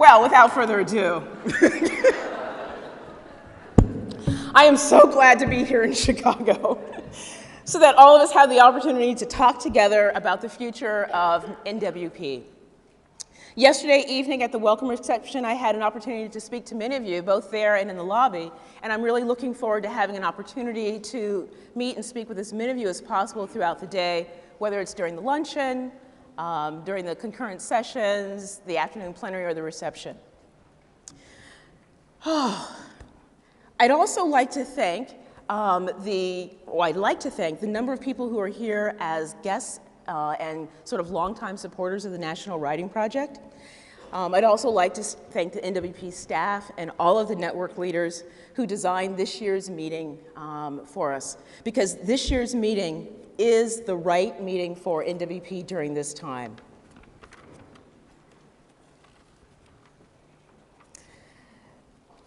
Well, without further ado, I am so glad to be here in Chicago so that all of us have the opportunity to talk together about the future of NWP. Yesterday evening at the welcome reception, I had an opportunity to speak to many of you, both there and in the lobby, and I'm really looking forward to having an opportunity to meet and speak with as many of you as possible throughout the day, whether it's during the luncheon, during the concurrent sessions, the afternoon plenary, or the reception. I'd also like to thank the number of people who are here as guests and sort of longtime supporters of the National Writing Project. I'd also like to thank the NWP staff and all of the network leaders who designed this year's meeting for us, because this year's meeting is the right meeting for NWP during this time.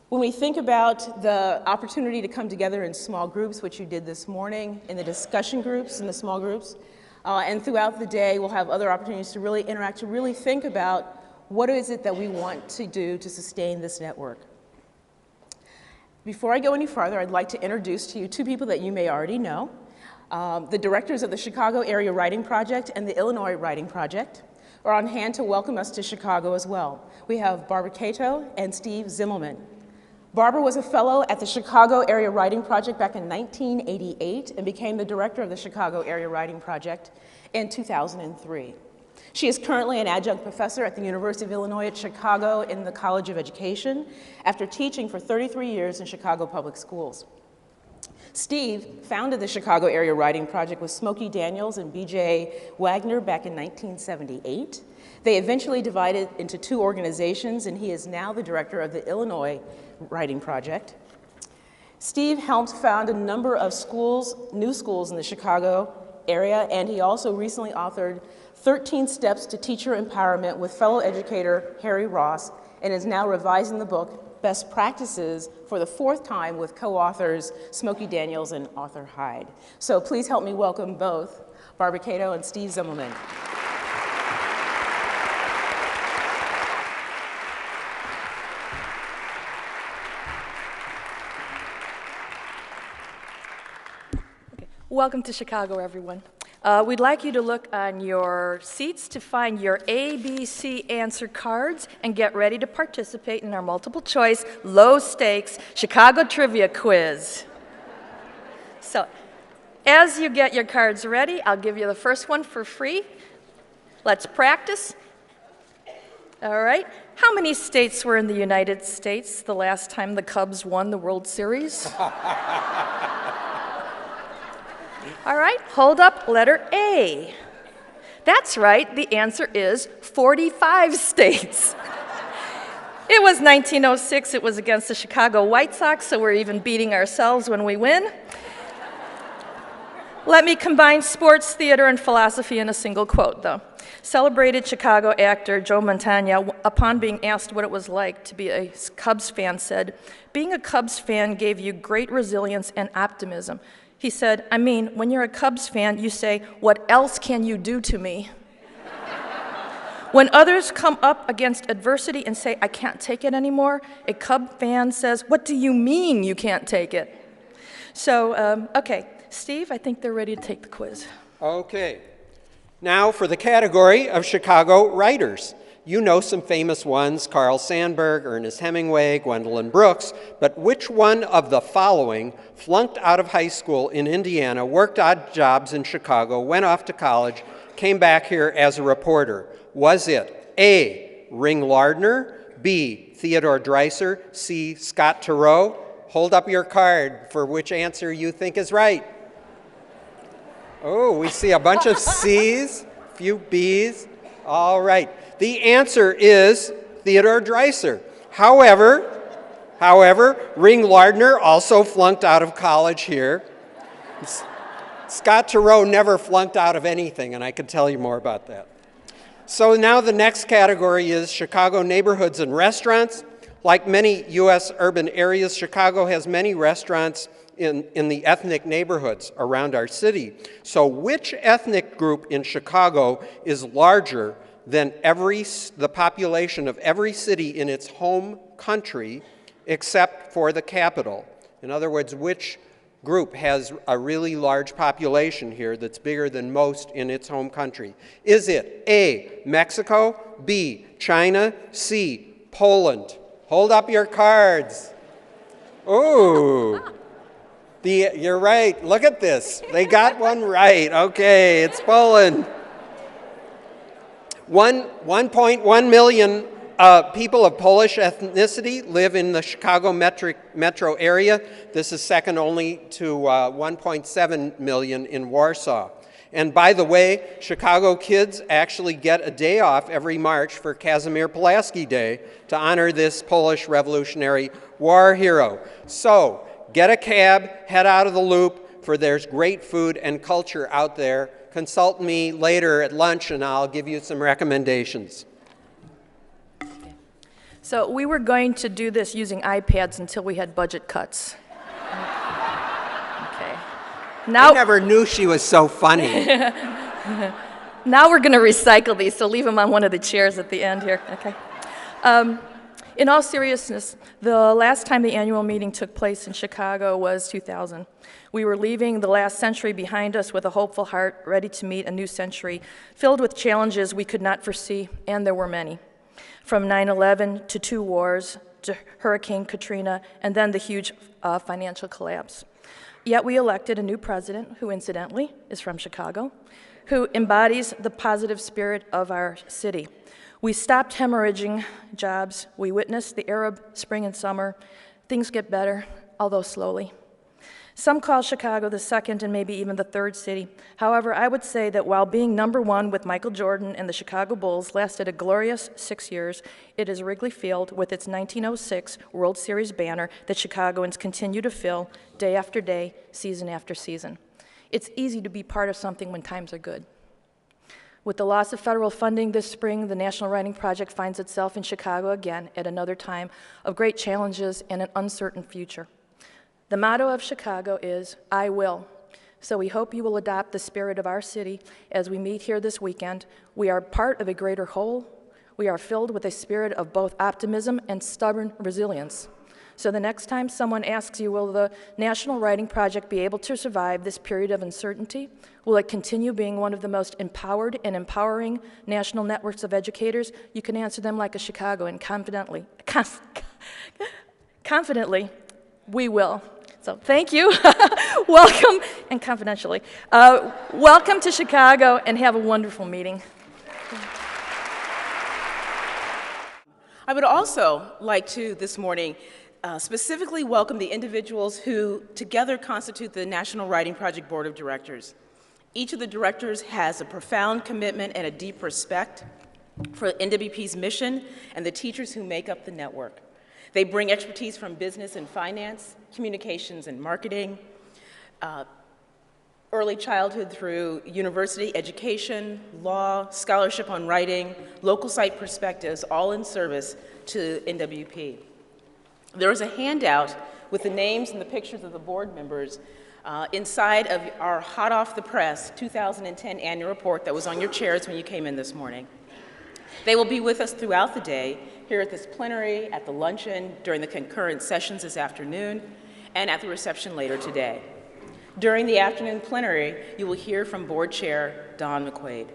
When we think about the opportunity to come together in small groups, which you did this morning, in the discussion groups, in the small groups, and throughout the day we'll have other opportunities to really interact, to really think about what is it that we want to do to sustain this network. Before I go any farther, I'd like to introduce to you two people that you may already know. The directors of the Chicago Area Writing Project and the Illinois Writing Project are on hand to welcome us to Chicago as well. We have Barbara Cato and Steve Zimmelman. Barbara was a fellow at the Chicago Area Writing Project back in 1988 and became the director of the Chicago Area Writing Project in 2003. She is currently an adjunct professor at the University of Illinois at Chicago in the College of Education after teaching for 33 years in Chicago Public Schools. Steve founded the Chicago Area Writing Project with Smokey Daniels and B.J. Wagner back in 1978. They eventually divided into two organizations, and he is now the director of the Illinois Writing Project. Steve helped found a number of schools, new schools in the Chicago area, and he also recently authored 13 Steps to Teacher Empowerment with fellow educator Harry Ross, and is now revising the book Best Practices for the fourth time with co-authors Smokey Daniels and Arthur Hyde. So please help me welcome both Barbara Cato and Steve Zimmelman. Welcome to Chicago, everyone. We'd like you to look on your seats to find your ABC answer cards and get ready to participate in our multiple choice, low stakes Chicago trivia quiz. So, as you get your cards ready, I'll give you the first one for free. Let's practice. All right. How many states were in the United States the last time the Cubs won the World Series? All right, hold up letter A. That's right, the answer is 45 states. It was 1906, it was against the Chicago White Sox, so we're even beating ourselves when we win. Let me combine sports, theater, and philosophy in a single quote, though. Celebrated Chicago actor Joe Mantegna, upon being asked what it was like to be a Cubs fan, said, "Being a Cubs fan gave you great resilience and optimism." He said, I mean, when you're a Cubs fan, you say, what else can you do to me? When others come up against adversity and say, I can't take it anymore, a Cub fan says, what do you mean you can't take it? So, okay, Steve, I think they're ready to take the quiz. Okay. Now for the category of Chicago writers. You know some famous ones, Carl Sandburg, Ernest Hemingway, Gwendolyn Brooks, but which one of the following flunked out of high school in Indiana, worked odd jobs in Chicago, went off to college, came back here as a reporter? Was it A, Ring Lardner, B, Theodore Dreiser, C, Scott Turow? Hold up your card for which answer you think is right. Oh, we see a bunch of C's, a few B's. All right. The answer is Theodore Dreiser. However, Ring Lardner also flunked out of college here. Scott Turow never flunked out of anything, and I can tell you more about that. So now the next category is Chicago neighborhoods and restaurants. Like many U.S. urban areas, Chicago has many restaurants in the ethnic neighborhoods around our city. So which ethnic group in Chicago is larger than the population of every city in its home country except for the capital. In other words, which group has a really large population here that's bigger than most in its home country? Is it A, Mexico, B, China, C, Poland? Hold up your cards. Ooh. You're right. Look at this. They got one right. Okay, it's Poland. 1.1 million people of Polish ethnicity live in the Chicago metro area. This is second only to 1.7 million in Warsaw. And by the way, Chicago kids actually get a day off every March for Kazimierz Pulaski Day to honor this Polish Revolutionary War hero. So, get a cab, head out of the Loop, for there's great food and culture out there. Consult me later at lunch and I'll give you some recommendations. So we were going to do this using iPads until we had budget cuts. Okay. Now, I never knew she was so funny. Now we're going to recycle these, so leave them on one of the chairs at the end here. Okay. In all seriousness, the last time the annual meeting took place in Chicago was 2000. We were leaving the last century behind us with a hopeful heart, ready to meet a new century, filled with challenges we could not foresee, and there were many. From 9/11 to 2 wars, to Hurricane Katrina, and then the huge financial collapse. Yet we elected a new president, who incidentally is from Chicago, who embodies the positive spirit of our city. We stopped hemorrhaging jobs. We witnessed the Arab Spring and summer. Things get better, although slowly. Some call Chicago the second and maybe even the third city. However, I would say that while being #1 with Michael Jordan and the Chicago Bulls lasted a glorious 6 years, it is Wrigley Field with its 1906 World Series banner that Chicagoans continue to fill day after day, season after season. It's easy to be part of something when times are good. With the loss of federal funding this spring, the National Writing Project finds itself in Chicago again at another time of great challenges and an uncertain future. The motto of Chicago is, I will. So we hope you will adopt the spirit of our city as we meet here this weekend. We are part of a greater whole. We are filled with a spirit of both optimism and stubborn resilience. So the next time someone asks you, will the National Writing Project be able to survive this period of uncertainty? Will it continue being one of the most empowered and empowering national networks of educators? You can answer them like a Chicagoan, confidently, we will. So thank you, welcome, and confidentially, welcome to Chicago and have a wonderful meeting. I would also like to, this morning, specifically welcome the individuals who together constitute the National Writing Project Board of Directors. Each of the directors has a profound commitment and a deep respect for NWP's mission and the teachers who make up the network. They bring expertise from business and finance, communications and marketing, early childhood through university education, law, scholarship on writing, local site perspectives, all in service to NWP. There is a handout with the names and the pictures of the board members inside of our hot off the press 2010 annual report that was on your chairs when you came in this morning. They will be with us throughout the day, here at this plenary, at the luncheon, during the concurrent sessions this afternoon, and at the reception later today. During the afternoon plenary, you will hear from Board Chair Don McQuaid.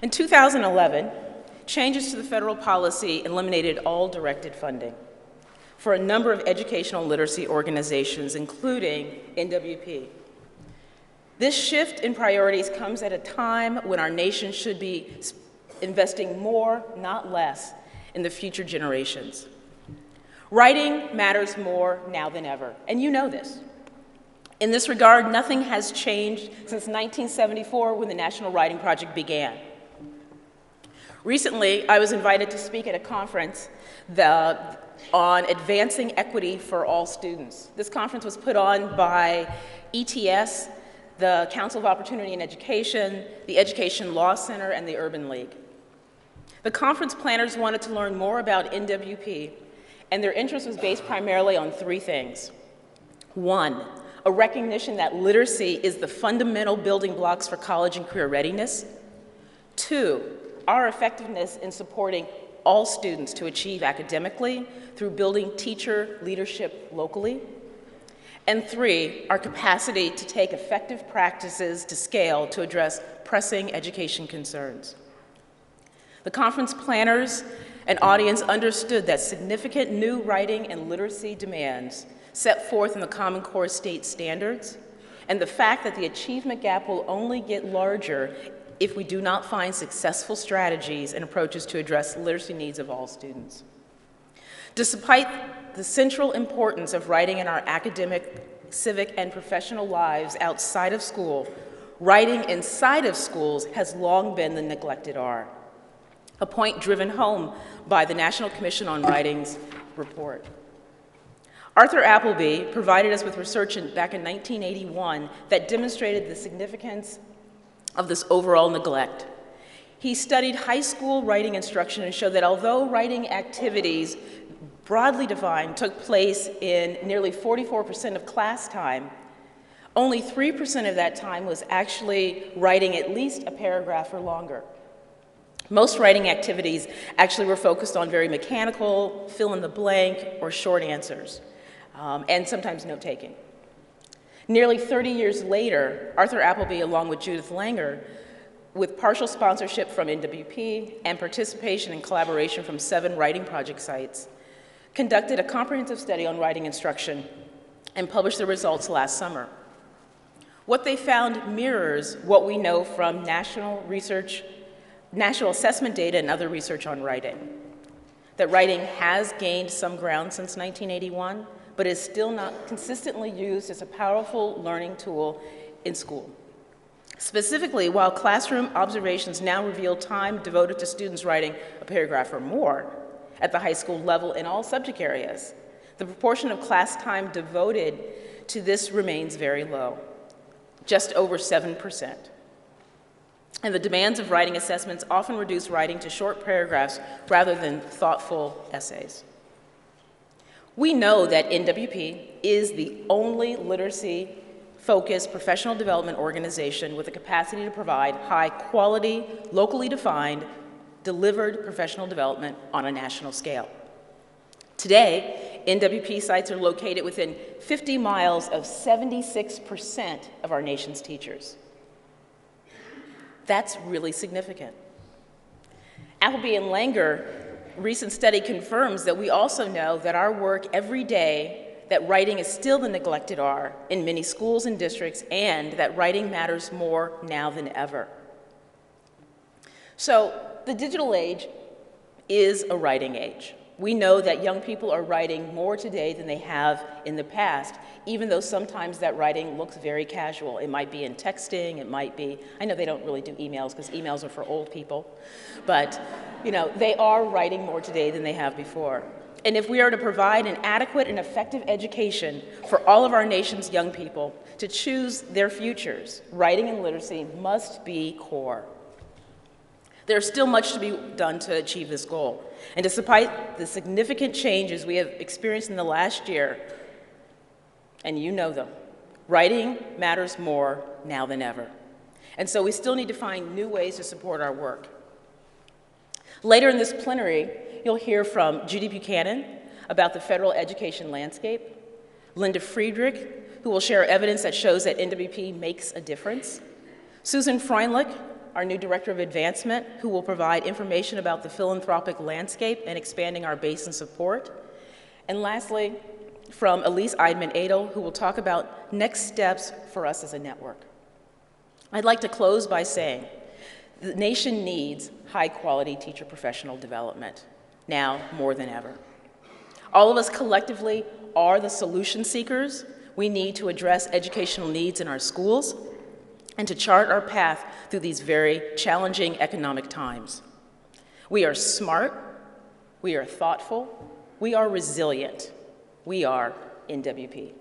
In 2011, changes to the federal policy eliminated all directed funding for a number of educational literacy organizations, including NWP. This shift in priorities comes at a time when our nation should be investing more, not less, in the future generations. Writing matters more now than ever, and you know this. In this regard, nothing has changed since 1974 when the National Writing Project began. Recently, I was invited to speak at a conference on advancing equity for all students. This conference was put on by ETS, the Council of Opportunity in Education, the Education Law Center, and the Urban League. The conference planners wanted to learn more about NWP, and their interest was based primarily on 3 things. 1, a recognition that literacy is the fundamental building blocks for college and career readiness. 2, our effectiveness in supporting all students to achieve academically through building teacher leadership locally. And 3, our capacity to take effective practices to scale to address pressing education concerns. The conference planners and audience understood that significant new writing and literacy demands set forth in the Common Core state standards, and the fact that the achievement gap will only get larger if we do not find successful strategies and approaches to address literacy needs of all students. Despite the central importance of writing in our academic, civic, and professional lives outside of school, writing inside of schools has long been the neglected art, a point driven home by the National Commission on Writing's report. Arthur Appleby provided us with research back in 1981 that demonstrated the significance of this overall neglect. He studied high school writing instruction and showed that although writing activities, broadly defined, took place in nearly 44% of class time, only 3% of that time was actually writing at least a paragraph or longer. Most writing activities actually were focused on very mechanical, fill in the blank, or short answers, and sometimes note-taking. Nearly 30 years later, Arthur Appleby, along with Judith Langer, with partial sponsorship from NWP and participation and collaboration from 7 writing project sites, conducted a comprehensive study on writing instruction and published the results last summer. What they found mirrors what we know from national assessment data and other research on writing, that writing has gained some ground since 1981, but is still not consistently used as a powerful learning tool in school. Specifically, while classroom observations now reveal time devoted to students writing a paragraph or more at the high school level in all subject areas, the proportion of class time devoted to this remains very low, just over 7%. And the demands of writing assessments often reduce writing to short paragraphs rather than thoughtful essays. We know that NWP is the only literacy-focused professional development organization with the capacity to provide high-quality, locally defined, delivered professional development on a national scale. Today, NWP sites are located within 50 miles of 76% of our nation's teachers. That's really significant. Appleby and Langer recent study confirms that we also know that our work every day, that writing is still the neglected art in many schools and districts, and that writing matters more now than ever. So the digital age is a writing age. We know that young people are writing more today than they have in the past, even though sometimes that writing looks very casual. It might be in texting, it might be, I know they don't really do emails because emails are for old people, but they are writing more today than they have before. And if we are to provide an adequate and effective education for all of our nation's young people to choose their futures, writing and literacy must be core. There's still much to be done to achieve this goal. And despite the significant changes we have experienced in the last year, and you know them, writing matters more now than ever. And so we still need to find new ways to support our work. Later in this plenary, you'll hear from Judy Buchanan about the federal education landscape, Linda Friedrich, who will share evidence that shows that NWP makes a difference, Susan Freundlich, our new Director of Advancement, who will provide information about the philanthropic landscape and expanding our base and support. And lastly, from Elise Eidman-Adel, who will talk about next steps for us as a network. I'd like to close by saying the nation needs high-quality teacher professional development, now more than ever. All of us collectively are the solution seekers we need to address educational needs in our schools and to chart our path through these very challenging economic times. We are smart, we are thoughtful, we are resilient. We are NWP.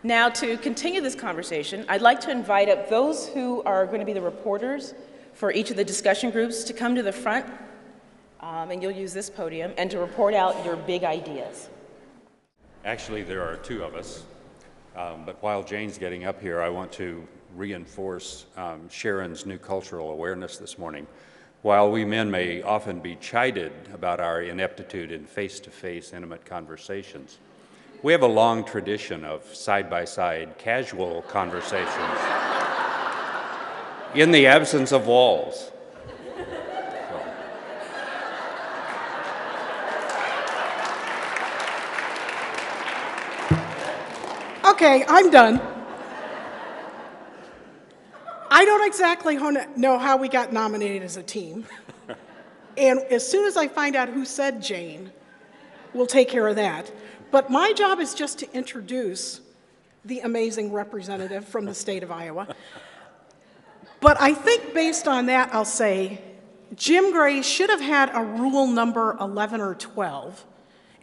Now, to continue this conversation, I'd like to invite up those who are going to be the reporters for each of the discussion groups to come to the front and you'll use this podium, and to report out your big ideas. Actually, there are two of us, but while Jane's getting up here, I want to reinforce Sharon's new cultural awareness this morning. While we men may often be chided about our ineptitude in face-to-face intimate conversations, we have a long tradition of side-by-side casual conversations in the absence of walls. Okay, I'm done. I don't exactly know how we got nominated as a team. And as soon as I find out who said Jane, we'll take care of that. But my job is just to introduce the amazing representative from the state of Iowa. But I think based on that, I'll say Jim Gray should have had a rule number 11 or 12.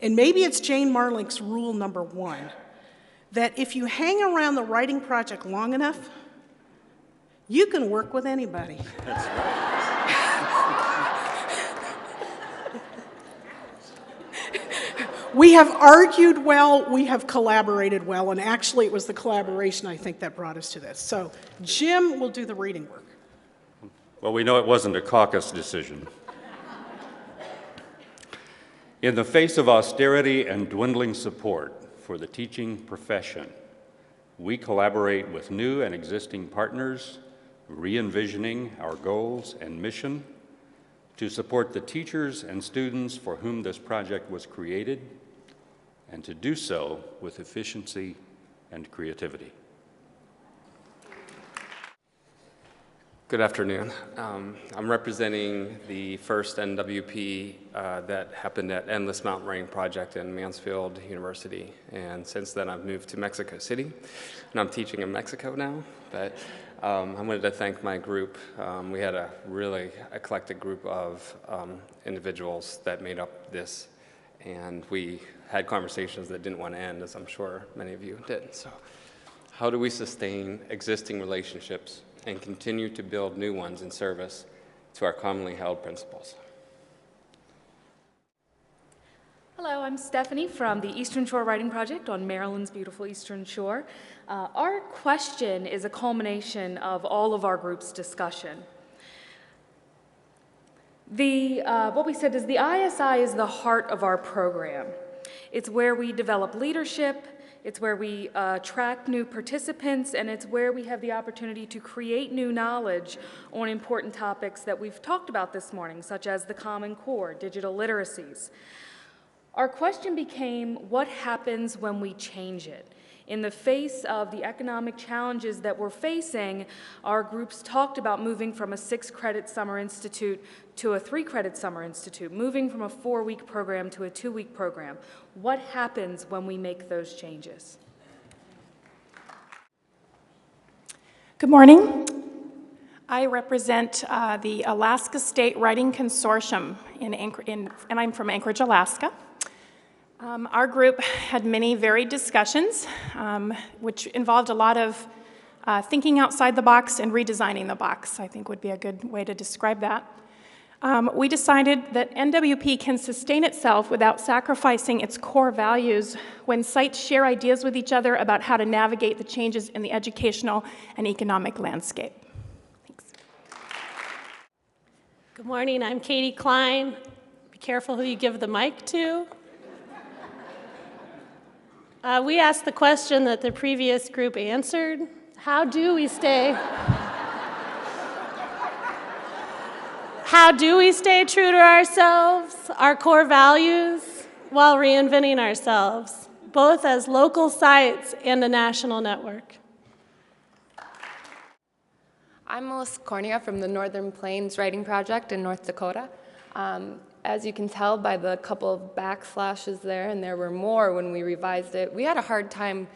And maybe it's Jane Marlink's rule number 1. That if you hang around the writing project long enough, you can work with anybody. That's right. We have argued well, we have collaborated well, and actually it was the collaboration, I think, that brought us to this. So Jim will do the reading work. Well, we know it wasn't a caucus decision. In the face of austerity and dwindling support for the teaching profession, we collaborate with new and existing partners, re-envisioning our goals and mission to support the teachers and students for whom this project was created, and to do so with efficiency and creativity. Good afternoon. I'm representing the first NWP that happened at Endless Mountain Writing Project in Mansfield University. And since then, I've moved to Mexico City, and I'm teaching in Mexico now. But I wanted to thank my group. We had a really eclectic group of individuals that made up this, and we had conversations that didn't want to end, as I'm sure many of you did. So how do we sustain existing relationships and continue to build new ones in service to our commonly held principles? Hello, I'm Stephanie from the Eastern Shore Writing Project on Maryland's beautiful Eastern Shore. Our question is a culmination of all of our group's discussion. What we said is the ISI is the heart of our program. It's where we develop leadership, it's where we attract new participants, and it's where we have the opportunity to create new knowledge on important topics that we've talked about this morning, such as the Common Core, digital literacies. Our question became, what happens when we change it? In the face of the economic challenges that we're facing, our groups talked about moving from a 6-credit summer institute to a 3-credit summer institute, moving from a 4-week program to a 2-week program. What happens when we make those changes? Good morning. I represent the Alaska State Writing Consortium, and I'm from Anchorage, Alaska. Our group had many varied discussions, which involved a lot of thinking outside the box and redesigning the box, I think would be a good way to describe that. We decided that NWP can sustain itself without sacrificing its core values when sites share ideas with each other about how to navigate the changes in the educational and economic landscape. Thanks. Good morning, I'm Katie Klein. Be careful who you give the mic to. We asked the question that the previous group answered. How do we stay true to ourselves, our core values, while reinventing ourselves, both as local sites and a national network? I'm Melissa Cornea from the Northern Plains Writing Project in North Dakota. As you can tell by the couple of backslashes there, and there were more when we revised it, we had a hard time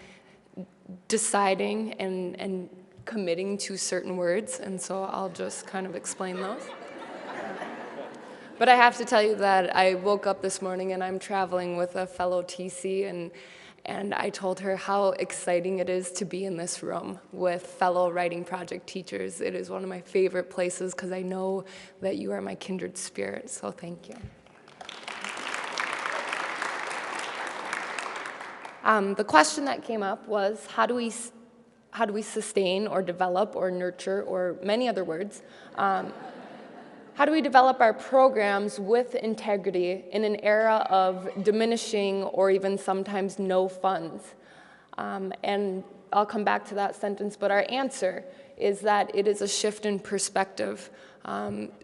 deciding and committing to certain words, and so I'll just kind of explain those. But I have to tell you that I woke up this morning and I'm traveling with a fellow TC, And I told her how exciting it is to be in this room with fellow writing project teachers. It is one of my favorite places because I know that you are my kindred spirit, so thank you. The question that came up was, how do we sustain or develop or nurture, or many other words, how do we develop our programs with integrity in an era of diminishing or even sometimes no funds? And I'll come back to that sentence, but our answer is that it is a shift in perspective.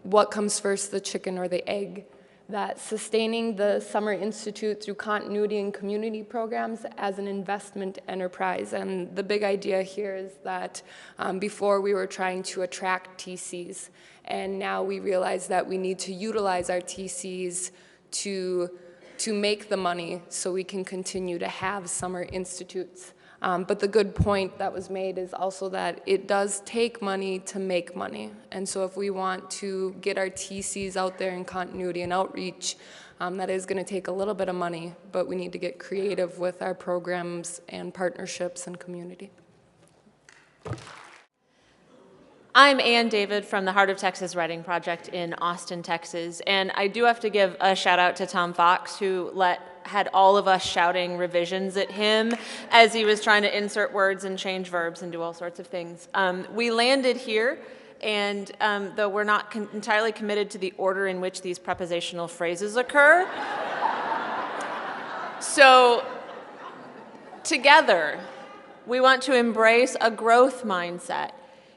What comes first, the chicken or the egg? That sustaining the Summer Institute through continuity and community programs as an investment enterprise. And the big idea here is that before we were trying to attract TCs, and now we realize that we need to utilize our TCs to make the money so we can continue to have summer institutes. But the good point that was made is also that it does take money to make money. And so if we want to get our TCs out there in continuity and outreach, that is going to take a little bit of money, but we need to get creative with our programs and partnerships and community. I'm Ann David from the Heart of Texas Writing Project in Austin, Texas, and I do have to give a shout out to Tom Fox, who had all of us shouting revisions at him as he was trying to insert words and change verbs and do all sorts of things. We landed here, and though we're not entirely committed to the order in which these prepositional phrases occur, so together we want to embrace a growth mindset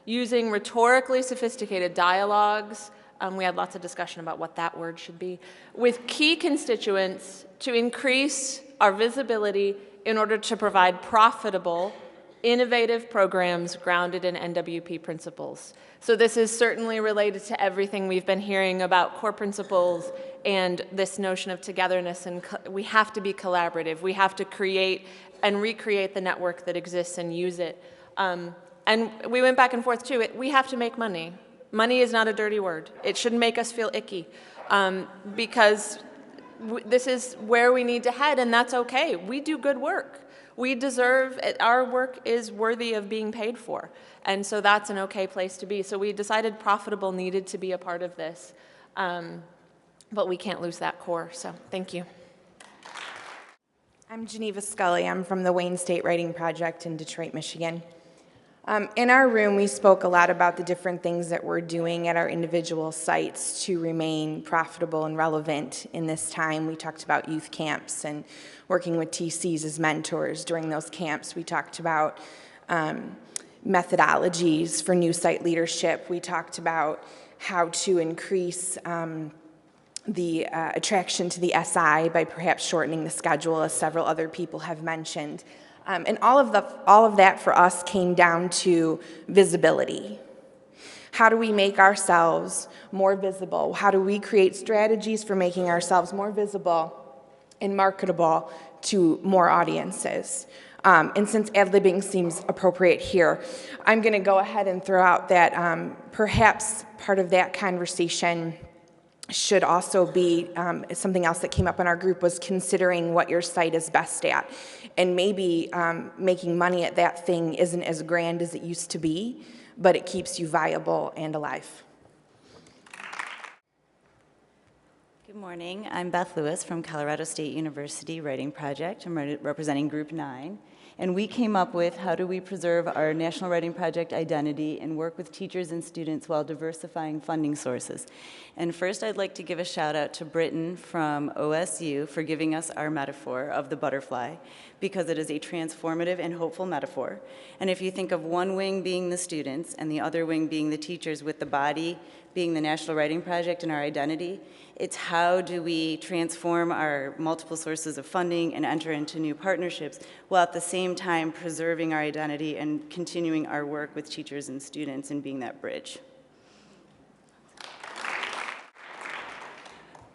using rhetorically sophisticated dialogues. We had lots of discussion about what that word should be, with key constituents to increase our visibility in order to provide profitable, innovative programs grounded in NWP principles. So this is certainly related to everything we've been hearing about core principles and this notion of togetherness, and we have to be collaborative. We have to create and recreate the network that exists and use it. And we went back and forth too. We have to make money. Money is not a dirty word. It shouldn't make us feel icky, because this is where we need to head, and that's okay. We do good work. We deserve it. Our work is worthy of being paid for, and so that's an okay place to be. So we decided profitable needed to be a part of this, but we can't lose that core, so thank you. I'm Geneva Scully. I'm from the Wayne State Writing Project in Detroit, Michigan. In our room, we spoke a lot about the different things that we're doing at our individual sites to remain profitable and relevant in this time. We talked about youth camps and working with TCs as mentors during those camps. We talked about methodologies for new site leadership. We talked about how to increase the attraction to the SI by perhaps shortening the schedule, as several other people have mentioned. And all of that for us came down to visibility. How do we make ourselves more visible? How do we create strategies for making ourselves more visible and marketable to more audiences? And since ad-libbing seems appropriate here, I'm going to go ahead and throw out that perhaps part of that conversation should also be something else that came up in our group, was considering what your site is best at. And maybe making money at that thing isn't as grand as it used to be, but it keeps you viable and alive. Good morning. I'm Beth Lewis from Colorado State University Writing Project. I'm representing Group 9. And we came up with how do we preserve our National Writing Project identity and work with teachers and students while diversifying funding sources. And first, I'd like to give a shout out to Britton from OSU for giving us our metaphor of the butterfly, because it is a transformative and hopeful metaphor. And if you think of one wing being the students and the other wing being the teachers, with the body being the National Writing Project and our identity, it's how do we transform our multiple sources of funding and enter into new partnerships while at the same time preserving our identity and continuing our work with teachers and students and being that bridge.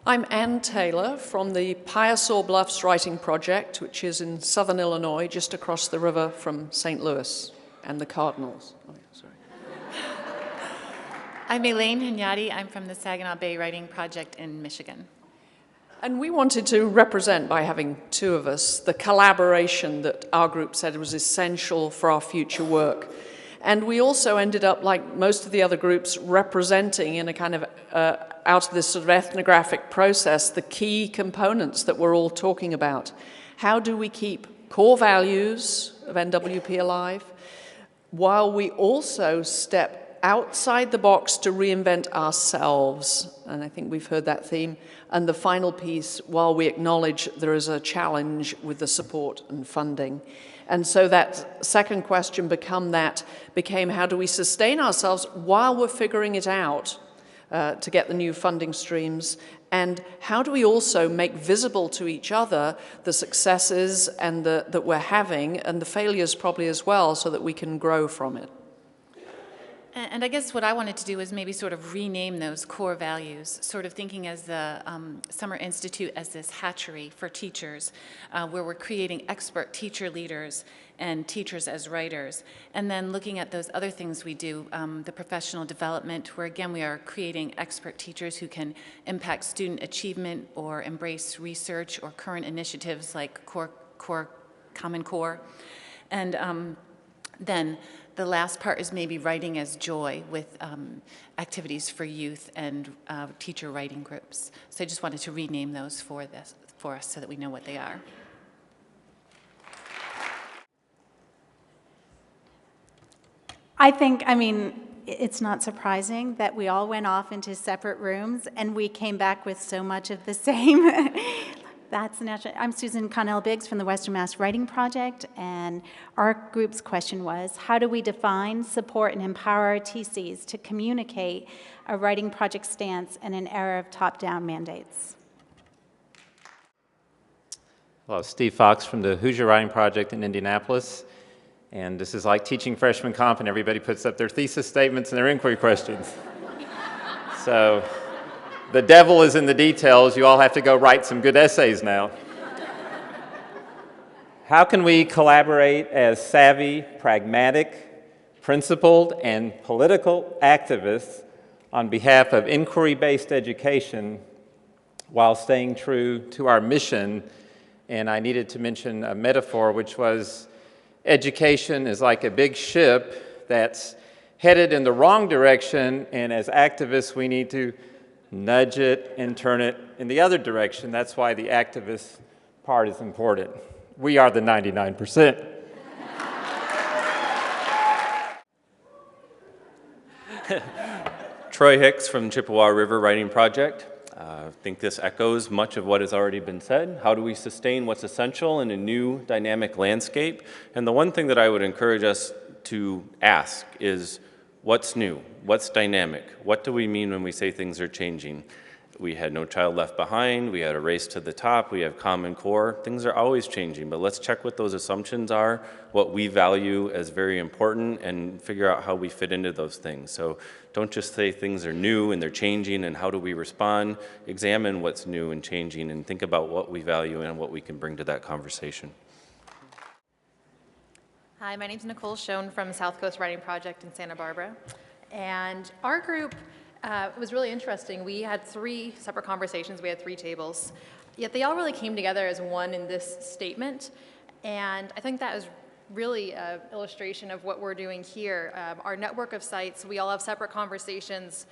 I'm Ann Taylor from the Piasaw Bluffs Writing Project, which is in southern Illinois, just across the river from St. Louis and the Cardinals. Oh, sorry. I'm Elaine Hinyati. I'm from the Saginaw Bay Writing Project in Michigan. And we wanted to represent, by having two of us, the collaboration that our group said was essential for our future work. And we also ended up, like most of the other groups, representing in a kind of, out of this sort of ethnographic process, the key components that we're all talking about. How do we keep core values of NWP alive, while we also step outside the box to reinvent ourselves? And I think we've heard that theme. And the final piece, while we acknowledge there is a challenge with the support and funding. And so that second question became how do we sustain ourselves while we're figuring it out to get the new funding streams? And how do we also make visible to each other the successes and that we're having, and the failures probably as well, so that we can grow from it? And I guess what I wanted to do was maybe sort of rename those core values, sort of thinking as the Summer Institute as this hatchery for teachers, where we're creating expert teacher leaders and teachers as writers, and then looking at those other things we do, the professional development, where again we are creating expert teachers who can impact student achievement or embrace research or current initiatives like Common Core. And then the last part is maybe writing as joy with activities for youth and teacher writing groups. So I just wanted to rename those for us so that we know what they are. I mean, it's not surprising that we all went off into separate rooms and we came back with so much of the same. That's natural. I'm Susan Connell-Biggs from the Western Mass Writing Project, and our group's question was, how do we define, support, and empower our TCs to communicate a writing project stance in an era of top-down mandates? Hello, Steve Fox from the Hoosier Writing Project in Indianapolis, and this is like teaching freshman comp, and everybody puts up their thesis statements and their inquiry questions. So the devil is in the details. You all have to go write some good essays now. How can we collaborate as savvy, pragmatic, principled, and political activists on behalf of inquiry-based education while staying true to our mission? And I needed to mention a metaphor, which was education is like a big ship that's headed in the wrong direction, and as activists we need to nudge it and turn it in the other direction. That's why the activist part is important. We are the 99%. Troy Hicks from Chippewa River Writing Project. I think this echoes much of what has already been said. How do we sustain what's essential in a new dynamic landscape? And the one thing that I would encourage us to ask is, what's new? What's dynamic? What do we mean when we say things are changing? We had No Child Left Behind, we had a Race to the Top, we have Common Core. Things are always changing, but let's check what those assumptions are, what we value as very important, and figure out how we fit into those things. So don't just say things are new and they're changing and how do we respond. Examine what's new and changing and think about what we value and what we can bring to that conversation. Hi, my name is Nicole Schoen from South Coast Writing Project in Santa Barbara. And our group was really interesting. We had 3 separate conversations. We had 3 tables. Yet they all really came together as one in this statement. And I think that is really an illustration of what we're doing here. Our network of sites, we all have separate conversations,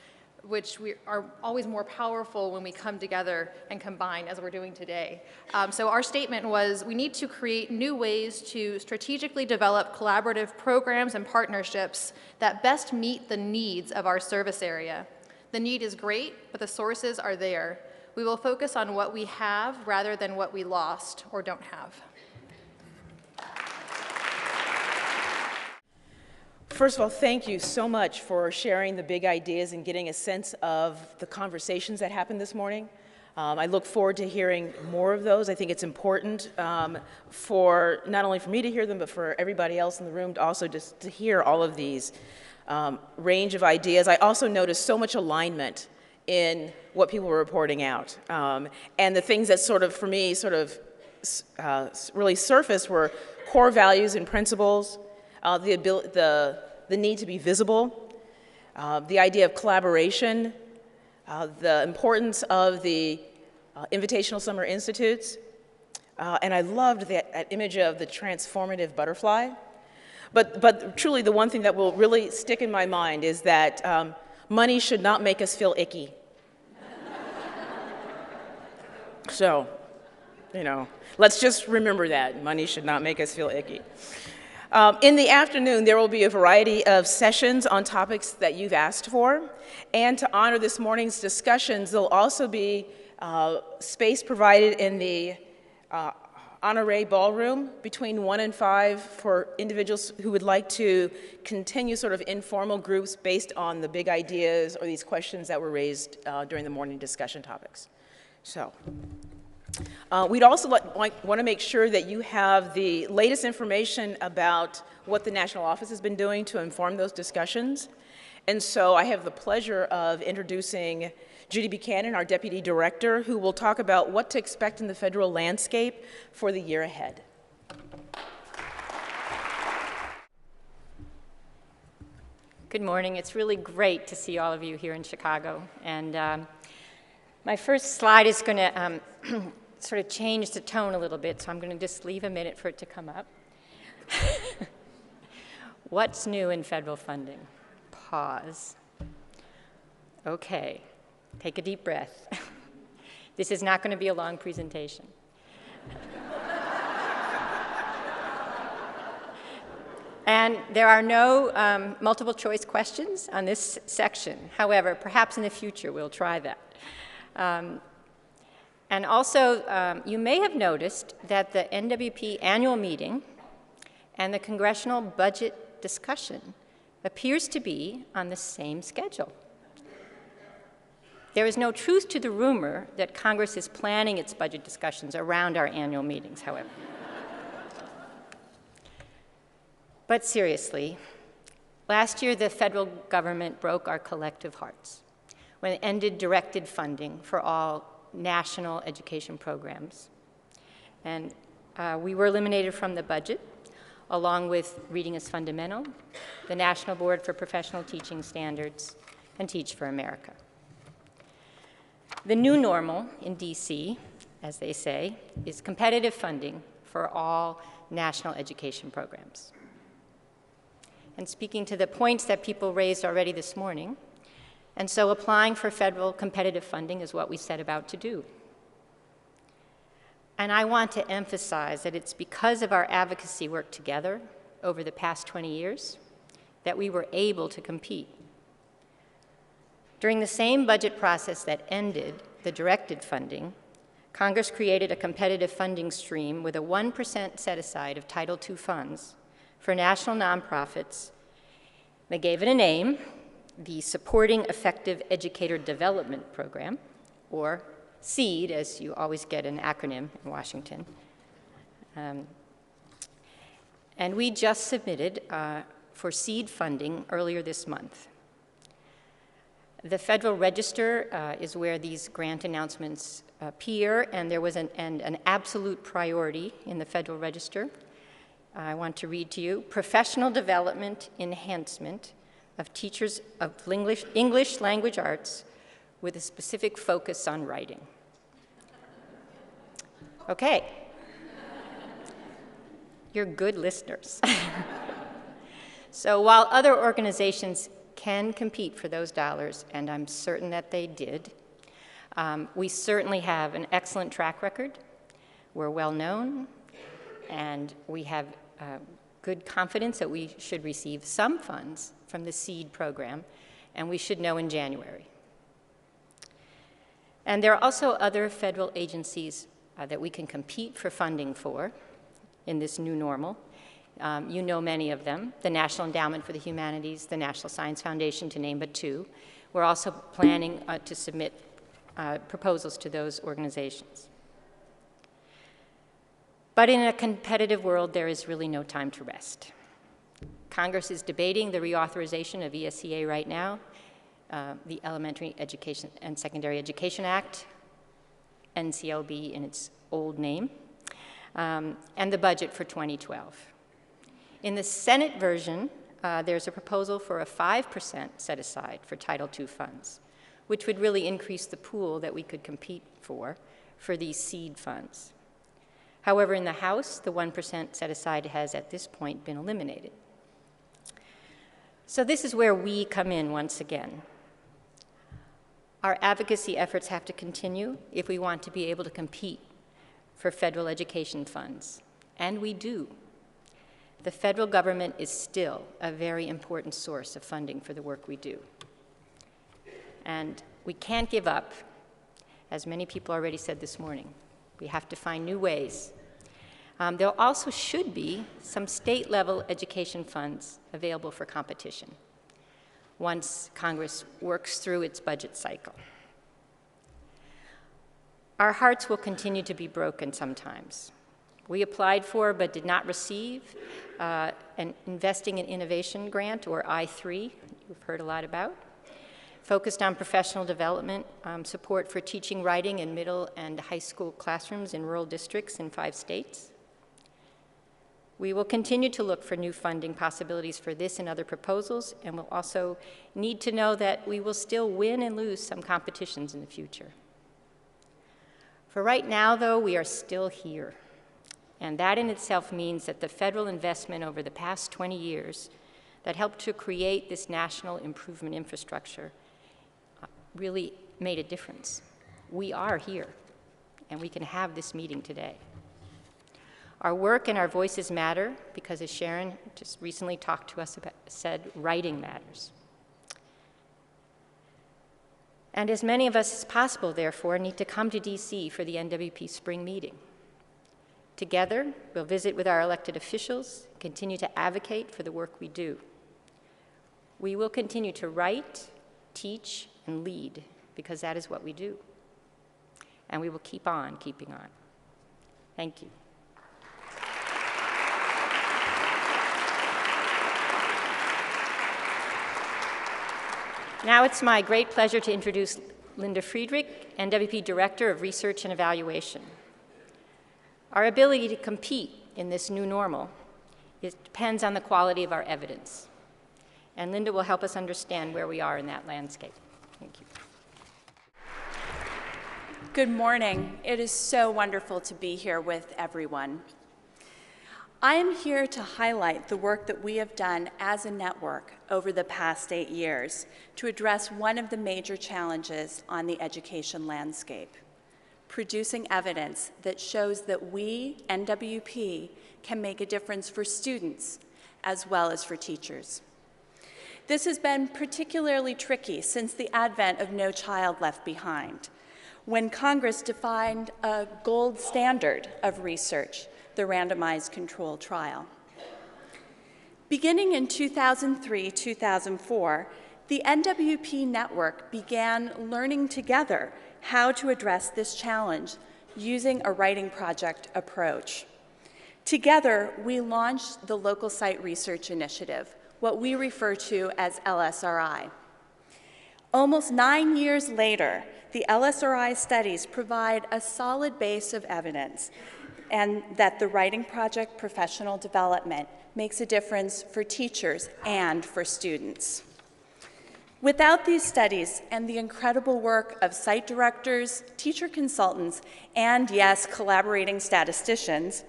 which we are always more powerful when we come together and combine as we're doing today. So our statement was, we need to create new ways to strategically develop collaborative programs and partnerships that best meet the needs of our service area. The need is great, but the sources are there. We will focus on what we have rather than what we lost or don't have. First of all, thank you so much for sharing the big ideas and getting a sense of the conversations that happened this morning. I look forward to hearing more of those. I think it's important for not only for me to hear them, but for everybody else in the room to also just to hear all of these range of ideas. I also noticed so much alignment in what people were reporting out. And the things that sort of, for me, sort of really surfaced were core values and principles, the need to be visible, the idea of collaboration, the importance of the invitational summer institutes. And I loved that image of the transformative butterfly. But truly, the one thing that will really stick in my mind is that money should not make us feel icky. So, you know, let's just remember that. Money should not make us feel icky. In the afternoon, there will be a variety of sessions on topics that you've asked for. And to honor this morning's discussions, there'll also be space provided in the Honoré Ballroom between 1 and 5 for individuals who would like to continue sort of informal groups based on the big ideas or these questions that were raised during the morning discussion topics. So, we'd also want to make sure that you have the latest information about what the national office has been doing to inform those discussions. And so I have the pleasure of introducing Judy Buchanan, our Deputy Director, who will talk about what to expect in the federal landscape for the year ahead. Good morning. It's really great to see all of you here in Chicago. And my first slide is going to sort of change the tone a little bit, so I'm going to just leave a minute for it to come up. What's new in federal funding? Pause. Okay, take a deep breath. This is not going to be a long presentation. And there are no multiple choice questions on this section. However, perhaps in the future we'll try that. And also, you may have noticed that the NWP annual meeting and the congressional budget discussion appears to be on the same schedule. There is no truth to the rumor that Congress is planning its budget discussions around our annual meetings, however. But seriously, last year the federal government broke our collective hearts when it ended directed funding for all national education programs. And we were eliminated from the budget, along with Reading is Fundamental, the National Board for Professional Teaching Standards, and Teach for America. The new normal in DC, as they say, is competitive funding for all national education programs. And speaking to the points that people raised already this morning, and so applying for federal competitive funding is what we set about to do. And I want to emphasize that it's because of our advocacy work together over the past 20 years that we were able to compete. During the same budget process that ended the directed funding, Congress created a competitive funding stream with a 1% set-aside of Title II funds for national nonprofits. They gave it a name, the Supporting Effective Educator Development Program, or SEED, as you always get an acronym in Washington. And we just submitted for SEED funding earlier this month. The Federal Register is where these grant announcements appear, and there was an absolute priority in the Federal Register. I want to read to you: professional development enhancement of teachers of English language arts with a specific focus on writing. Okay. You're good listeners. So while other organizations can compete for those dollars, and I'm certain that they did, we certainly have an excellent track record. We're well known, and we have good confidence that we should receive some funds from the SEED program, and we should know in January. And there are also other federal agencies that we can compete for funding for in this new normal. You know many of them: the National Endowment for the Humanities, the National Science Foundation, to name but two. We're also planning to submit proposals to those organizations. But in a competitive world, there is really no time to rest. Congress is debating the reauthorization of ESEA right now, the Elementary Education and Secondary Education Act, NCLB in its old name, and the budget for 2012. In the Senate version, there's a proposal for a 5% set-aside for Title II funds, which would really increase the pool that we could compete for for these seed funds. However, in the House, the 1% set aside has at this point been eliminated. So this is where we come in once again. Our advocacy efforts have to continue if we want to be able to compete for federal education funds, and we do. The federal government is still a very important source of funding for the work we do. And we can't give up, as many people already said this morning. We have to find new ways. There also should be some state-level education funds available for competition once Congress works through its budget cycle. Our hearts will continue to be broken sometimes. We applied for but did not receive an Investing in Innovation grant, or I3, you've heard a lot about, focused on professional development, support for teaching writing in middle and high school classrooms in rural districts in 5 states. We will continue to look for new funding possibilities for this and other proposals, and we'll also need to know that we will still win and lose some competitions in the future. For right now, though, we are still here. And that in itself means that the federal investment over the past 20 years that helped to create this national improvement infrastructure really made a difference. We are here, and we can have this meeting today. Our work and our voices matter because, as Sharon just recently talked to us about, said, writing matters. And as many of us as possible, therefore, need to come to DC for the NWP spring meeting. Together, we'll visit with our elected officials, continue to advocate for the work we do. We will continue to write, teach, and lead, because that is what we do. And we will keep on keeping on. Thank you. Now it's my great pleasure to introduce Linda Friedrich, NWP Director of Research and Evaluation. Our ability to compete in this new normal depends on the quality of our evidence. And Linda will help us understand where we are in that landscape. Thank you. Good morning. It is so wonderful to be here with everyone. I am here to highlight the work that we have done as a network over the past 8 years to address one of the major challenges on the education landscape: producing evidence that shows that we, NWP, can make a difference for students as well as for teachers. This has been particularly tricky since the advent of No Child Left Behind, when Congress defined a gold standard of research, the randomized control trial. Beginning in 2003-2004, the NWP network began learning together how to address this challenge using a writing project approach. Together, we launched the Local Site Research Initiative, what we refer to as LSRI. Almost 9 years later, the LSRI studies provide a solid base of evidence and that the writing project professional development makes a difference for teachers and for students. Without these studies and the incredible work of site directors, teacher consultants, and yes, collaborating statisticians,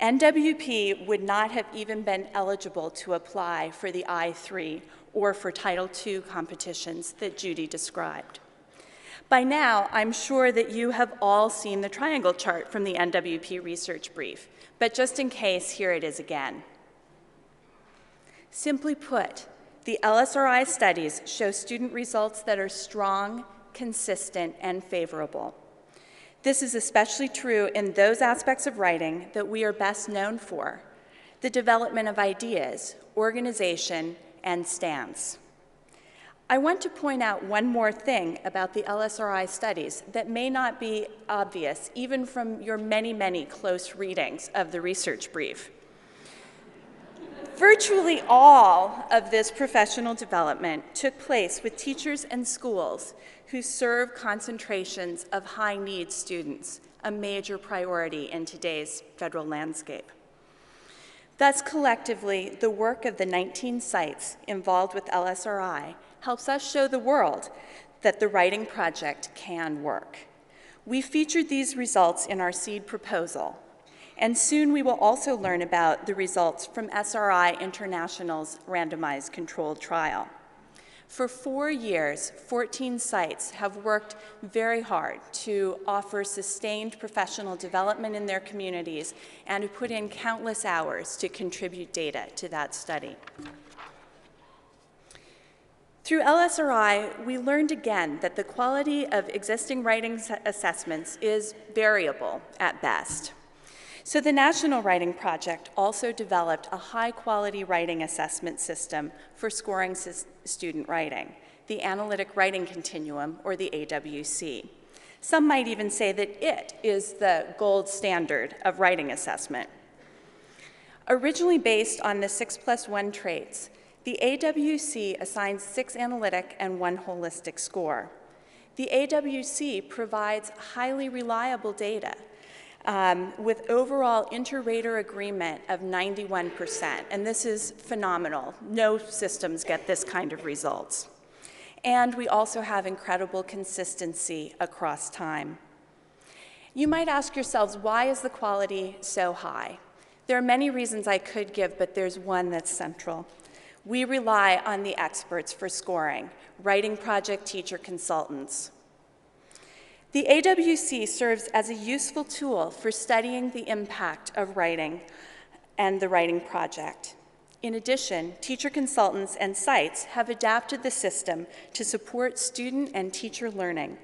NWP would not have even been eligible to apply for the I3 or for Title II competitions that Judy described. By now, I'm sure that you have all seen the triangle chart from the NWP research brief, but just in case, here it is again. Simply put, the LSRI studies show student results that are strong, consistent, and favorable. This is especially true in those aspects of writing that we are best known for: the development of ideas, organization, and stance. I want to point out one more thing about the LSRI studies that may not be obvious, even from your many, many close readings of the research brief. Virtually all of this professional development took place with teachers and schools who serve concentrations of high-need students, a major priority in today's federal landscape. Thus, collectively, the work of the 19 sites involved with LSRI helps us show the world that the writing project can work. We featured these results in our seed proposal, and soon we will also learn about the results from SRI International's randomized controlled trial. For 4 years, 14 sites have worked very hard to offer sustained professional development in their communities and to put in countless hours to contribute data to that study. Through LSRI, we learned again that the quality of existing writing assessments is variable at best. So the National Writing Project also developed a high-quality writing assessment system for scoring student writing, the Analytic Writing Continuum, or the AWC. Some might even say that it is the gold standard of writing assessment. Originally based on the 6+1 traits, the AWC assigns 6 analytic and 1 holistic score. The AWC provides highly reliable data with overall inter-rater agreement of 91%, and this is phenomenal. No systems get this kind of results. And we also have incredible consistency across time. You might ask yourselves, why is the quality so high? There are many reasons I could give, but there's one that's central. We rely on the experts for scoring, writing project teacher consultants. The AWC serves as a useful tool for studying the impact of writing and the writing project. In addition, teacher consultants and sites have adapted the system to support student and teacher learning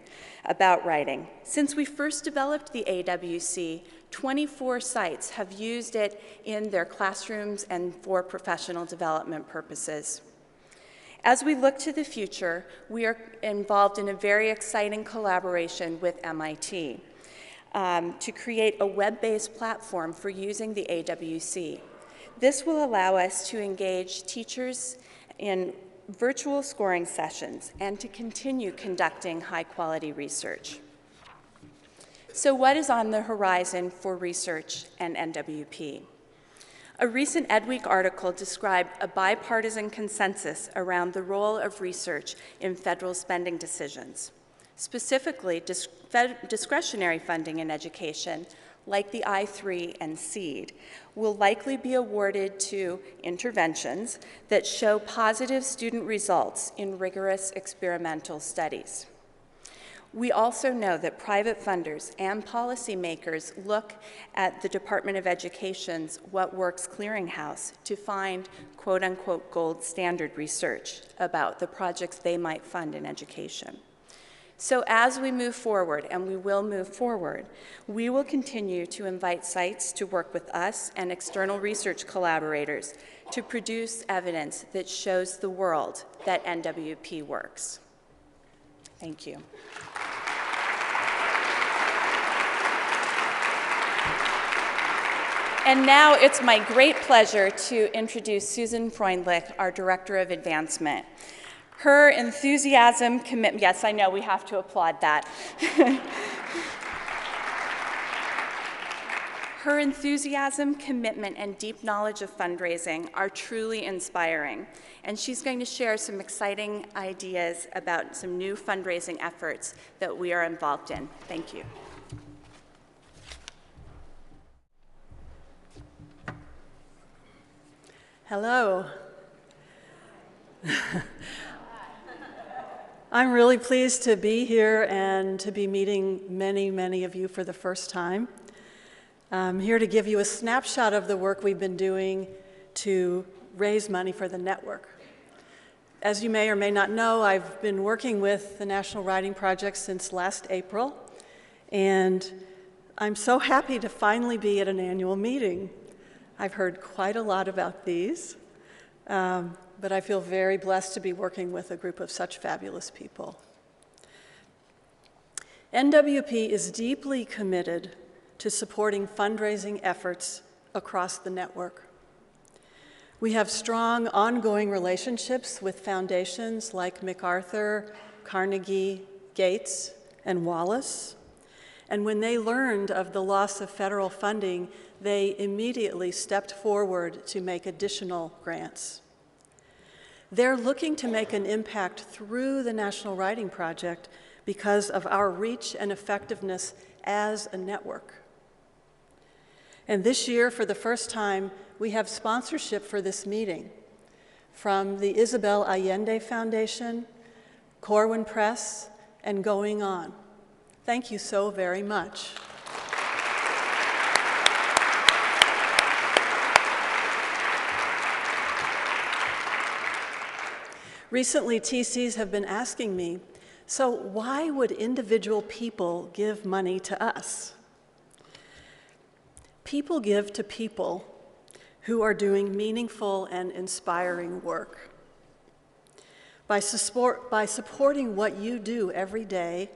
about writing. Since we first developed the AWC, 24 sites have used it in their classrooms and for professional development purposes. As we look to the future, we are involved in a very exciting collaboration with MIT to create a web-based platform for using the AWC. This will allow us to engage teachers in virtual scoring sessions and to continue conducting high-quality research. So what is on the horizon for research and NWP? A recent EdWeek article described a bipartisan consensus around the role of research in federal spending decisions. Specifically, discretionary funding in education, like the I3 and SEED, will likely be awarded to interventions that show positive student results in rigorous experimental studies. We also know that private funders and policymakers look at the Department of Education's What Works Clearinghouse to find quote-unquote gold standard research about the projects they might fund in education. So as we move forward, and we will move forward, we will continue to invite sites to work with us and external research collaborators to produce evidence that shows the world that NWP works. Thank you. And now it's my great pleasure to introduce Susan Freundlich, our Director of Advancement. Her enthusiasm, commitment, yes, I know, we have to applaud that. Her enthusiasm, commitment, and deep knowledge of fundraising are truly inspiring. And she's going to share some exciting ideas about some new fundraising efforts that we are involved in. Thank you. Hello. I'm really pleased to be here and to be meeting many, many of you for the first time. I'm here to give you a snapshot of the work we've been doing to raise money for the network. As you may or may not know, I've been working with the National Writing Project since last April, and I'm so happy to finally be at an annual meeting. I've heard quite a lot about these, but I feel very blessed to be working with a group of such fabulous people. NWP is deeply committed to supporting fundraising efforts across the network. We have strong ongoing relationships with foundations like MacArthur, Carnegie, Gates, and Wallace. And when they learned of the loss of federal funding, they immediately stepped forward to make additional grants. They're looking to make an impact through the National Writing Project because of our reach and effectiveness as a network. And this year, for the first time, we have sponsorship for this meeting from the Isabel Allende Foundation, Corwin Press, and Going On. Thank you so very much. Recently, TCs have been asking me, so why would individual people give money to us? People give to people who are doing meaningful and inspiring work. By supporting what you do every day,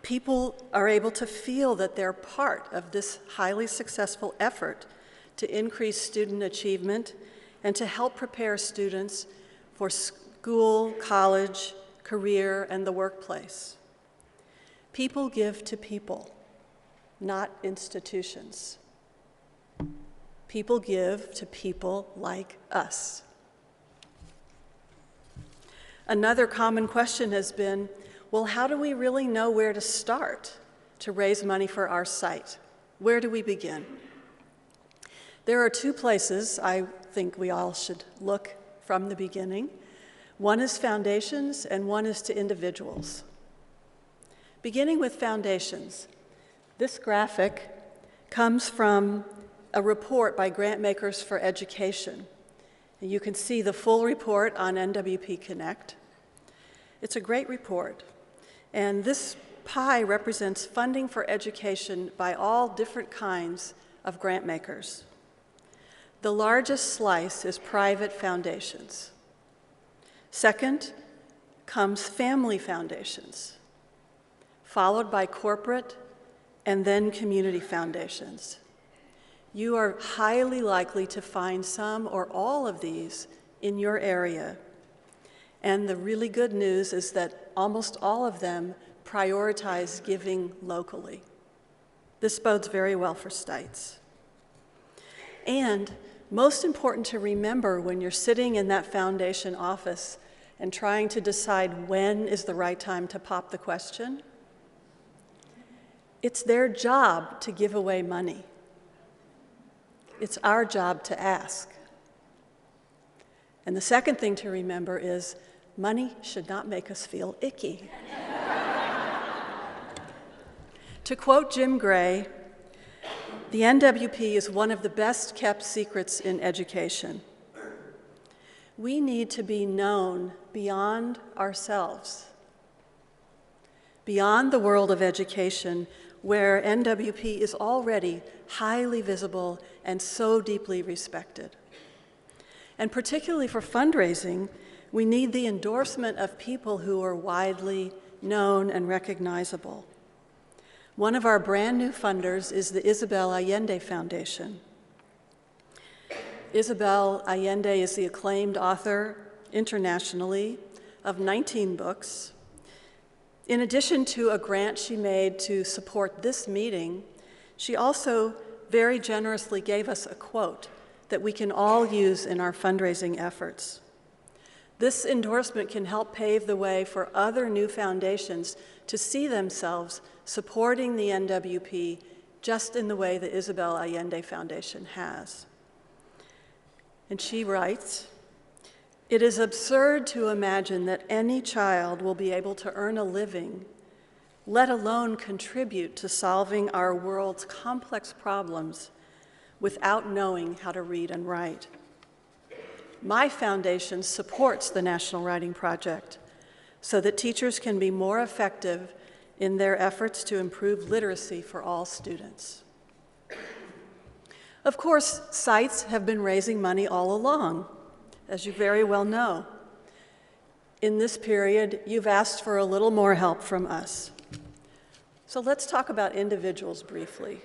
people are able to feel that they're part of this highly successful effort to increase student achievement and to help prepare students for school, college, career, and the workplace. People give to people, not institutions. People give to people like us. Another common question has been, well, how do we really know where to start to raise money for our site? Where do we begin? There are two places I think we all should look from the beginning. One is foundations and one is to individuals. Beginning with foundations, this graphic comes from a report by Grantmakers for Education. And you can see the full report on NWP Connect. It's a great report. And this pie represents funding for education by all different kinds of grant makers. The largest slice is private foundations. Second comes family foundations, followed by corporate and then community foundations. You are highly likely to find some or all of these in your area. And the really good news is that almost all of them prioritize giving locally. This bodes very well for sites. And most important to remember when you're sitting in that foundation office and trying to decide when is the right time to pop the question, it's their job to give away money. It's our job to ask. And the second thing to remember is money should not make us feel icky. To quote Jim Gray, the NWP is one of the best kept secrets in education. We need to be known beyond ourselves, beyond the world of education, where NWP is already highly visible and so deeply respected. And particularly for fundraising, we need the endorsement of people who are widely known and recognizable. One of our brand new funders is the Isabel Allende Foundation. Isabel Allende is the acclaimed author internationally of 19 books. In addition to a grant she made to support this meeting, she also very generously gave us a quote that we can all use in our fundraising efforts. This endorsement can help pave the way for other new foundations to see themselves supporting the NWP just in the way the Isabel Allende Foundation has. And she writes, "It is absurd to imagine that any child will be able to earn a living, let alone contribute to solving our world's complex problems without knowing how to read and write. My foundation supports the National Writing Project so that teachers can be more effective in their efforts to improve literacy for all students." Of course, sites have been raising money all along, as you very well know. In this period, you've asked for a little more help from us. So let's talk about individuals briefly.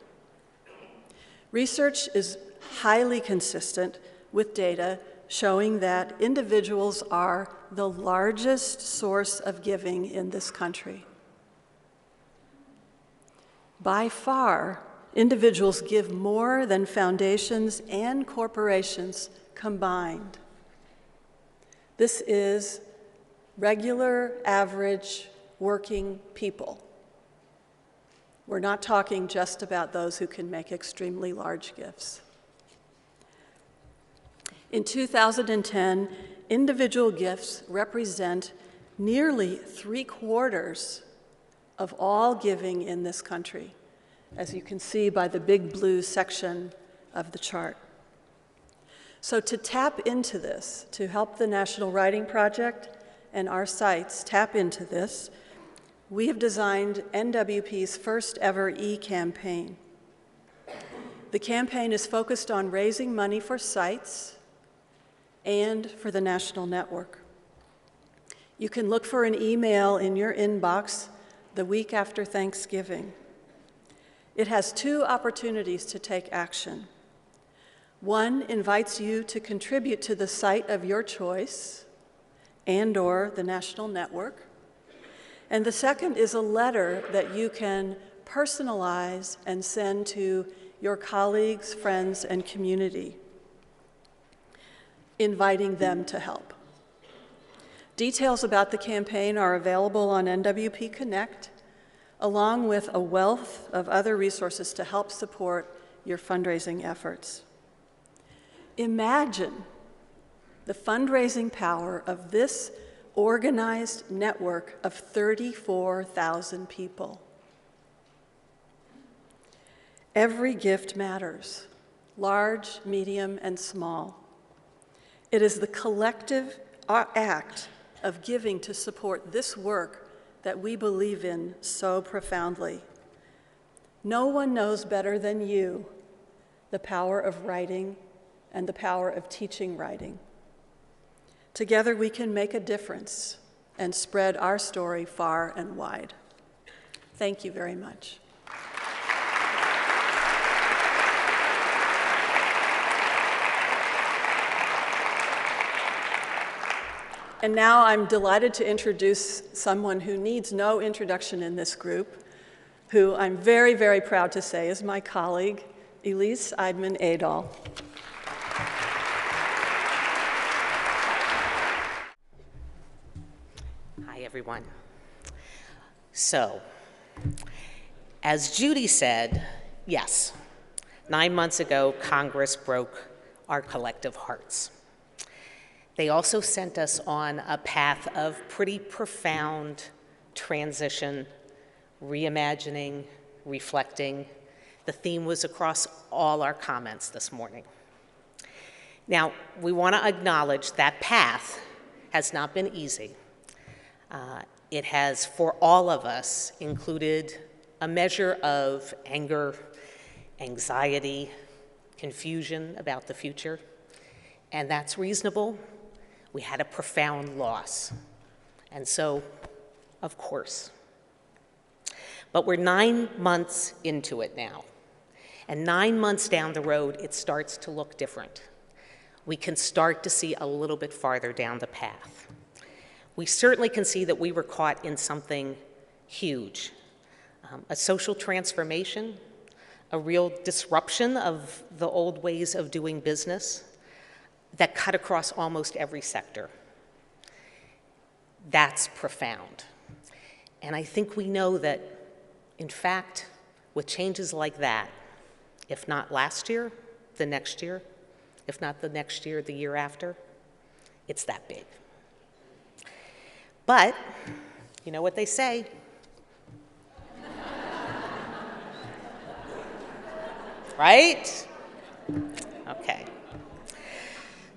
Research is highly consistent with data showing that individuals are the largest source of giving in this country. By far, individuals give more than foundations and corporations combined. This is regular, average, working people. We're not talking just about those who can make extremely large gifts. In 2010, individual gifts represent nearly 3/4 of all giving in this country, as you can see by the big blue section of the chart. So to tap into this, to help the National Writing Project and our sites tap into this, we have designed NWP's first ever e-campaign. The campaign is focused on raising money for sites and for the national network. You can look for an email in your inbox the week after Thanksgiving. It has 2 opportunities to take action. One invites you to contribute to the site of your choice and/or the national network. And the second is a letter that you can personalize and send to your colleagues, friends, and community, inviting them to help. Details about the campaign are available on NWP Connect, along with a wealth of other resources to help support your fundraising efforts. Imagine the fundraising power of this organized network of 34,000 people. Every gift matters, large, medium, and small. It is the collective act of giving to support this work that we believe in so profoundly. No one knows better than you the power of writing and the power of teaching writing. Together we can make a difference and spread our story far and wide. Thank you very much. And now I'm delighted to introduce someone who needs no introduction in this group, who I'm very, very proud to say is my colleague, Elise Eidman-Adol. Hi, everyone. So, as Judy said, yes, 9 months ago, Congress broke our collective hearts. They also sent us on a path of pretty profound transition, reimagining, reflecting. The theme was across all our comments this morning. Now, we want to acknowledge that path has not been easy. It has, for all of us, included a measure of anger, anxiety, confusion about the future, and that's reasonable. We had a profound loss, and so, of course. But we're 9 months into it now, and 9 months down the road, it starts to look different. We can start to see a little bit farther down the path. We certainly can see that we were caught in something huge, a social transformation, a real disruption of the old ways of doing business that cut across almost every sector. That's profound. And I think we know that, in fact, with changes like that, if not last year, the next year, if not the next year, the year after, it's that big. But, you know what they say, right? Okay.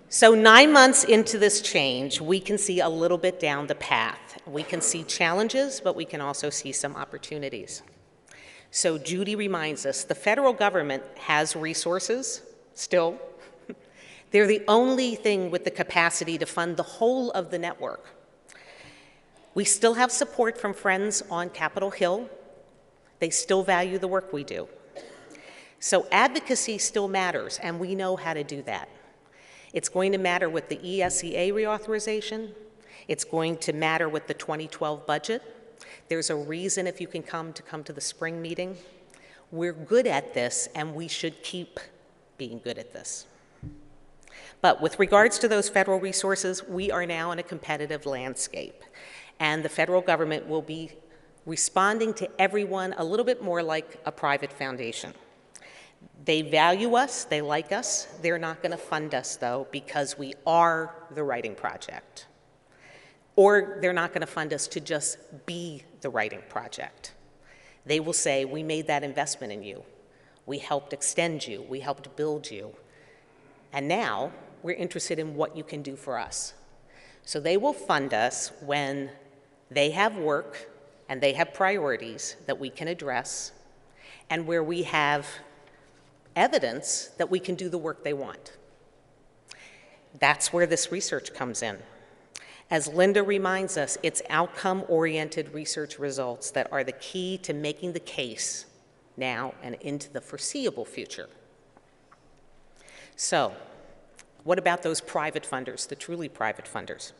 So 9 months into this change, we can see a little bit down the path. We can see challenges, but we can also see some opportunities. So Judy reminds us, the federal government has resources, still. They're the only thing with the capacity to fund the whole of the network. We still have support from friends on Capitol Hill. They still value the work we do. So advocacy still matters, and we know how to do that. It's going to matter with the ESEA reauthorization. It's going to matter with the 2012 budget. There's a reason if you can come to the spring meeting. We're good at this, and we should keep being good at this. But with regards to those federal resources, we are now in a competitive landscape. and the federal government will be responding to everyone a little bit more like a private foundation. They value us, they like us. They're not going to fund us, though, because we are the writing project. Or they're not going to fund us to just be the writing project. They will say, we made that investment in you. We helped extend you. We helped build you. And now we're interested in what you can do for us. So they will fund us when they have work and they have priorities that we can address, and where we have evidence that we can do the work they want. That's where this research comes in. As Linda reminds us, it's outcome-oriented research results that are the key to making the case now and into the foreseeable future. So, what about those private funders, the truly private funders?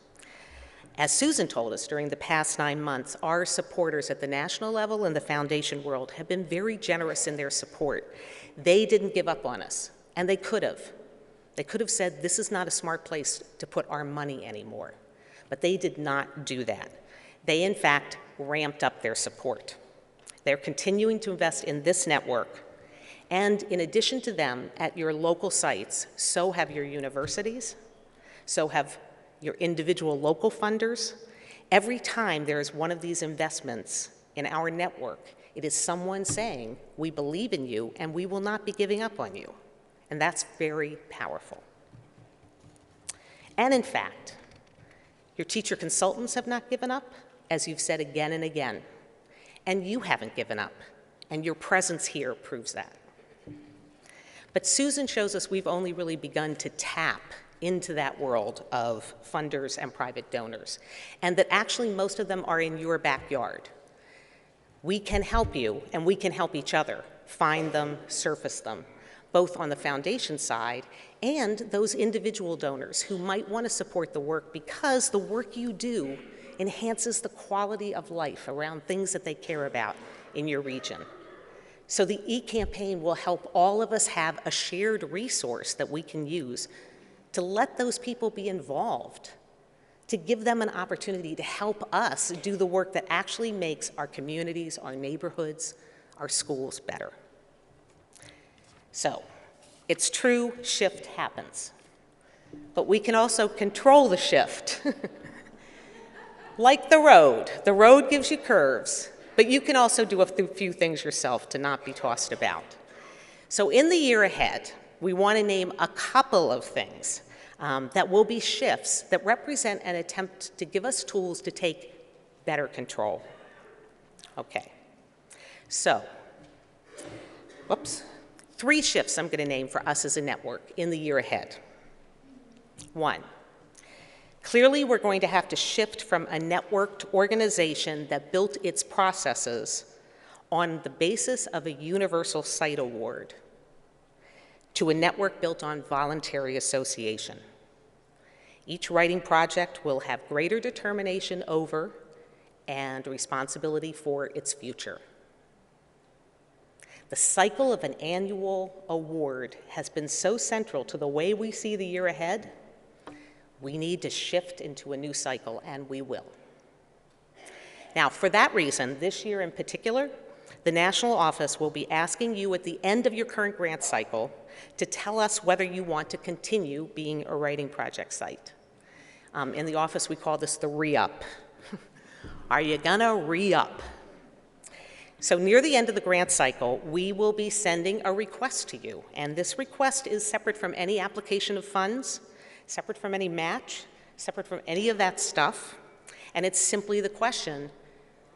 As Susan told us, during the past 9 months, our supporters at the national level and the foundation world have been very generous in their support. They didn't give up on us, and they could have. They could have said, this is not a smart place to put our money anymore. But they did not do that. They, in fact, ramped up their support. They're continuing to invest in this network. And in addition to them, at your local sites, so have your universities, so have your individual local funders. Every time there is one of these investments in our network, it is someone saying, we believe in you and we will not be giving up on you. And that's very powerful. And in fact, your teacher consultants have not given up, as you've said again and again. And you haven't given up, and your presence here proves that. But Susan shows us we've only really begun to tap into that world of funders and private donors, and that actually most of them are in your backyard. We can help you, and we can help each other find them, surface them, both on the foundation side and those individual donors who might want to support the work because the work you do enhances the quality of life around things that they care about in your region. So the e-campaign will help all of us have a shared resource that we can use to let those people be involved, to give them an opportunity to help us do the work that actually makes our communities, our neighborhoods, our schools better. So, it's true, shift happens. But we can also control the shift. Like the road gives you curves, but you can also do a few things yourself to not be tossed about. So in the year ahead, we want to name a couple of things that will be shifts that represent an attempt to give us tools to take better control. Okay, so, 3 shifts I'm going to name for us as a network in the year ahead. 1, clearly we're going to have to shift from a networked organization that built its processes on the basis of a universal site award to a network built on voluntary association. Each writing project will have greater determination over and responsibility for its future. The cycle of an annual award has been so central to the way we see the year ahead. We need to shift into a new cycle, and we will. Now, for that reason, this year in particular, the National Office will be asking you at the end of your current grant cycle to tell us whether you want to continue being a writing project site. In the office, we call this the re-up. Are you gonna re-up? So near the end of the grant cycle, we will be sending a request to you, and this request is separate from any application of funds, separate from any match, separate from any of that stuff, and it's simply the question,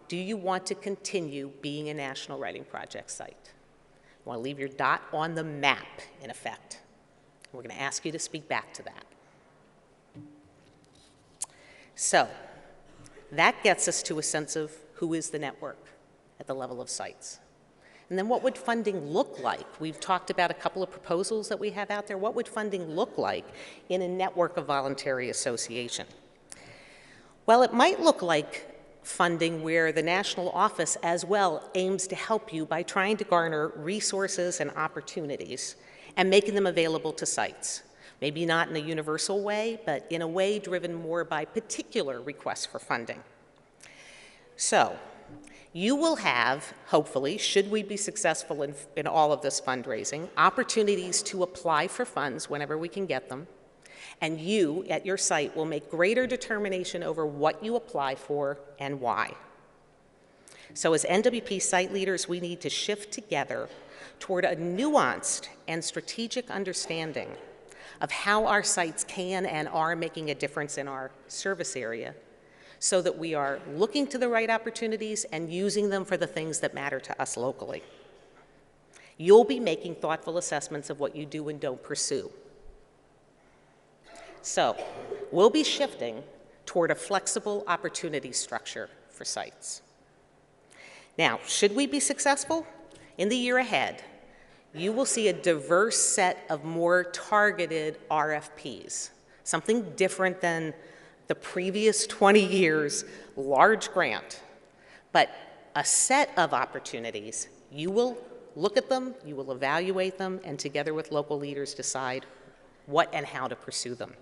do you want to continue being a National Writing Project site? You want to leave your dot on the map, in effect. We're going to ask you to speak back to that. So, that gets us to a sense of who is the network at the level of sites. And then what would funding look like? We've talked about a couple of proposals that we have out there. What would funding look like in a network of voluntary association? Well, it might look like funding where the national office as well aims to help you by trying to garner resources and opportunities and making them available to sites. Maybe not in a universal way, but in a way driven more by particular requests for funding. So, you will have, hopefully, should we be successful in all of this fundraising, opportunities to apply for funds whenever we can get them, and you, at your site, will make greater determination over what you apply for and why. So as NWP site leaders, we need to shift together toward a nuanced and strategic understanding of how our sites can and are making a difference in our service area, so that we are looking to the right opportunities and using them for the things that matter to us locally. You'll be making thoughtful assessments of what you do and don't pursue. So, we'll be shifting toward a flexible opportunity structure for sites. Now, should we be successful? In the year ahead, you will see a diverse set of more targeted RFPs, something different than the previous 20 years large grant, but a set of opportunities. You will look at them, you will evaluate them, and together with local leaders decide what and how to pursue them.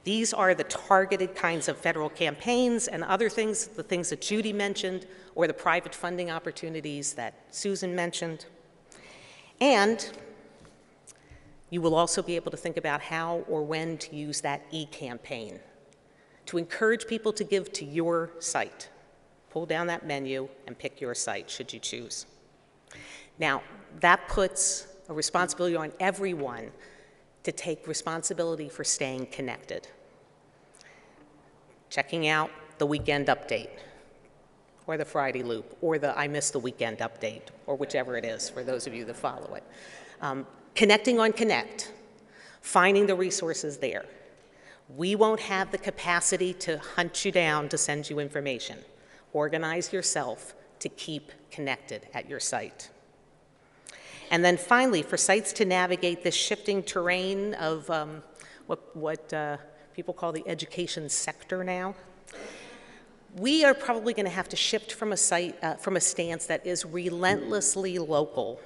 These are the targeted kinds of federal campaigns and other things, the things that Judy mentioned, or the private funding opportunities that Susan mentioned. And you will also be able to think about how or when to use that e-campaign to encourage people to give to your site. Pull down that menu and pick your site, should you choose. Now, that puts a responsibility on everyone to take responsibility for staying connected. Checking out the weekend update, or the Friday loop, or the I missed the weekend update, or whichever it is for those of you that follow it. Connecting on Connect, finding the resources there. We won't have the capacity to hunt you down to send you information. Organize yourself to keep connected at your site. And then finally, for sites to navigate this shifting terrain of what people call the education sector now, we are probably going to have to shift from a stance that is relentlessly local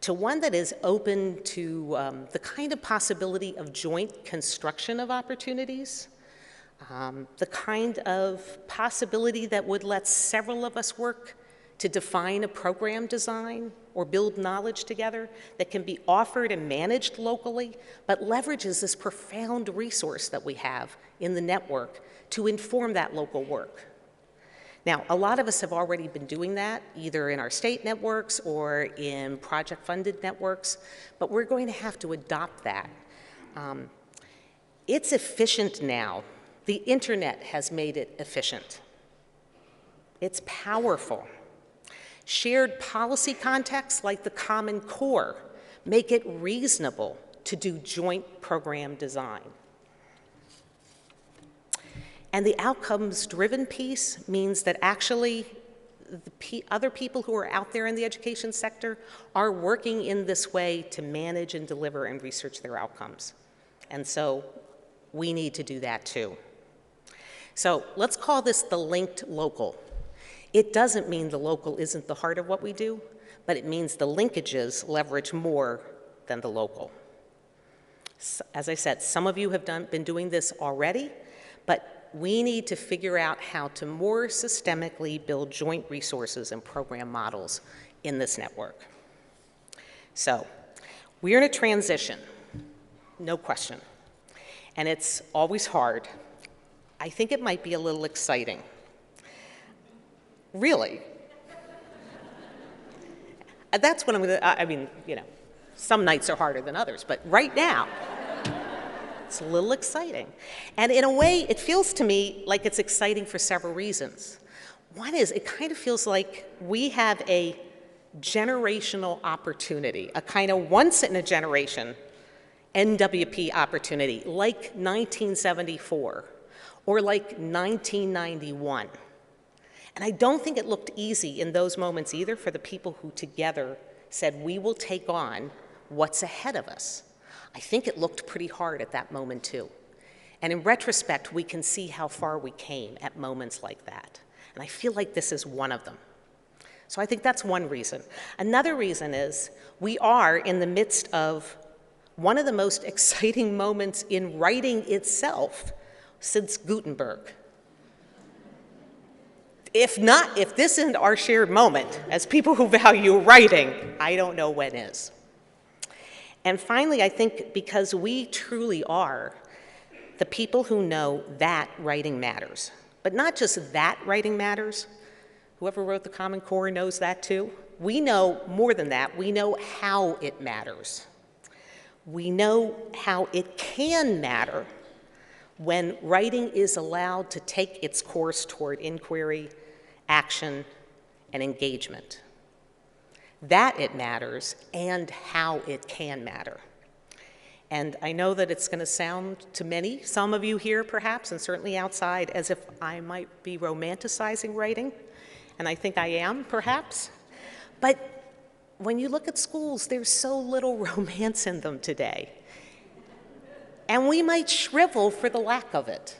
to one that is open to the kind of possibility of joint construction of opportunities, the kind of possibility that would let several of us work to define a program design or build knowledge together that can be offered and managed locally, but leverages this profound resource that we have in the network to inform that local work. Now, a lot of us have already been doing that, either in our state networks or in project-funded networks, but we're going to have to adopt that. It's efficient now. The internet has made it efficient. It's powerful. Shared policy contexts like the Common Core make it reasonable to do joint program design. And the outcomes-driven piece means that actually the other people who are out there in the education sector are working in this way to manage and deliver and research their outcomes. And so we need to do that too. So let's call this the linked local. It doesn't mean the local isn't the heart of what we do, but it means the linkages leverage more than the local. As I said, some of you have been doing this already, but we need to figure out how to more systemically build joint resources and program models in this network. So, we're in a transition, no question, and it's always hard. I think it might be a little exciting. Really. That's what I'm gonna, I mean, you know, some nights are harder than others, but right now, it's a little exciting. And in a way, it feels to me like it's exciting for several reasons. One is, it kind of feels like we have a generational opportunity, a kind of once-in-a-generation NWP opportunity, like 1974, or like 1991. And I don't think it looked easy in those moments either for the people who together said, we will take on what's ahead of us. I think it looked pretty hard at that moment too. And in retrospect, we can see how far we came at moments like that. And I feel like this is one of them. So I think that's one reason. Another reason is we are in the midst of one of the most exciting moments in writing itself since Gutenberg. If not, if this isn't our shared moment as people who value writing, I don't know when is. And finally, I think because we truly are the people who know that writing matters, but not just that writing matters. Whoever wrote the Common Core knows that too. We know more than that. We know how it matters. We know how it can matter when writing is allowed to take its course toward inquiry, action, and engagement. That it matters and how it can matter. And I know that it's going to sound to many, some of you here perhaps, and certainly outside, as if I might be romanticizing writing, and I think I am perhaps. But when you look at schools, there's so little romance in them today. And we might shrivel for the lack of it.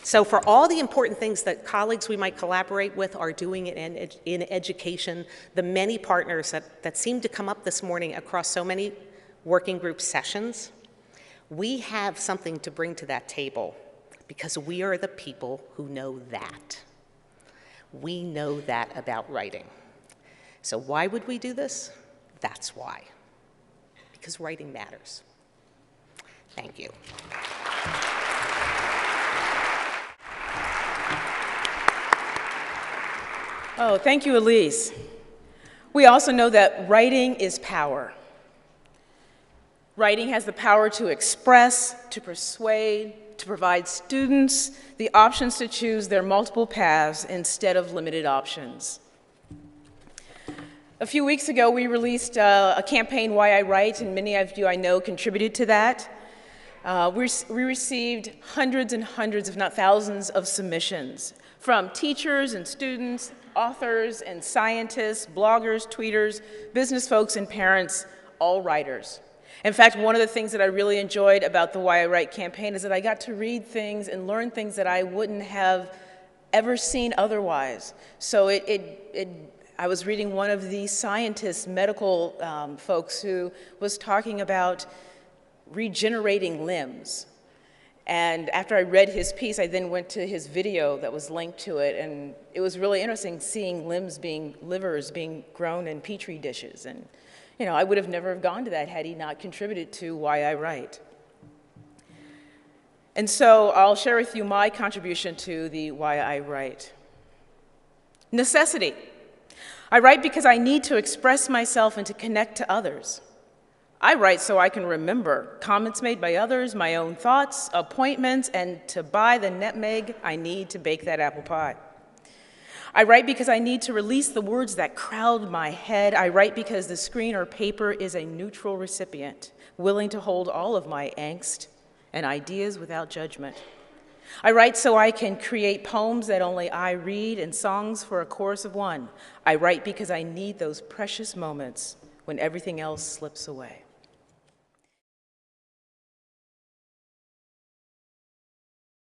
So for all the important things that colleagues we might collaborate with are doing in education, the many partners that seem to come up this morning across so many working group sessions, we have something to bring to that table because we are the people who know that. We know that about writing. So why would we do this? That's why. Because writing matters. Thank you. Oh, thank you, Elise. We also know that writing is power. Writing has the power to express, to persuade, to provide students the options to choose their multiple paths instead of limited options. A few weeks ago, we released a campaign, Why I Write, and many of you I know contributed to that. We received hundreds and hundreds, if not thousands, of submissions from teachers and students, authors and scientists, bloggers, tweeters, business folks, and parents, all writers. In fact, one of the things that I really enjoyed about the Why I Write campaign is that I got to read things and learn things that I wouldn't have ever seen otherwise. So I was reading one of the scientists, medical folks, who was talking about regenerating limbs. And after I read his piece, I then went to his video that was linked to it, and it was really interesting seeing livers being grown in petri dishes. And you know, I would have never gone to that had he not contributed to Why I Write. And so I'll share with you my contribution to the Why I Write. Necessity. I write because I need to express myself and to connect to others. I write so I can remember comments made by others, my own thoughts, appointments, and to buy the nutmeg I need to bake that apple pie. I write because I need to release the words that crowd my head. I write because the screen or paper is a neutral recipient, willing to hold all of my angst and ideas without judgment. I write so I can create poems that only I read and songs for a chorus of one. I write because I need those precious moments when everything else slips away.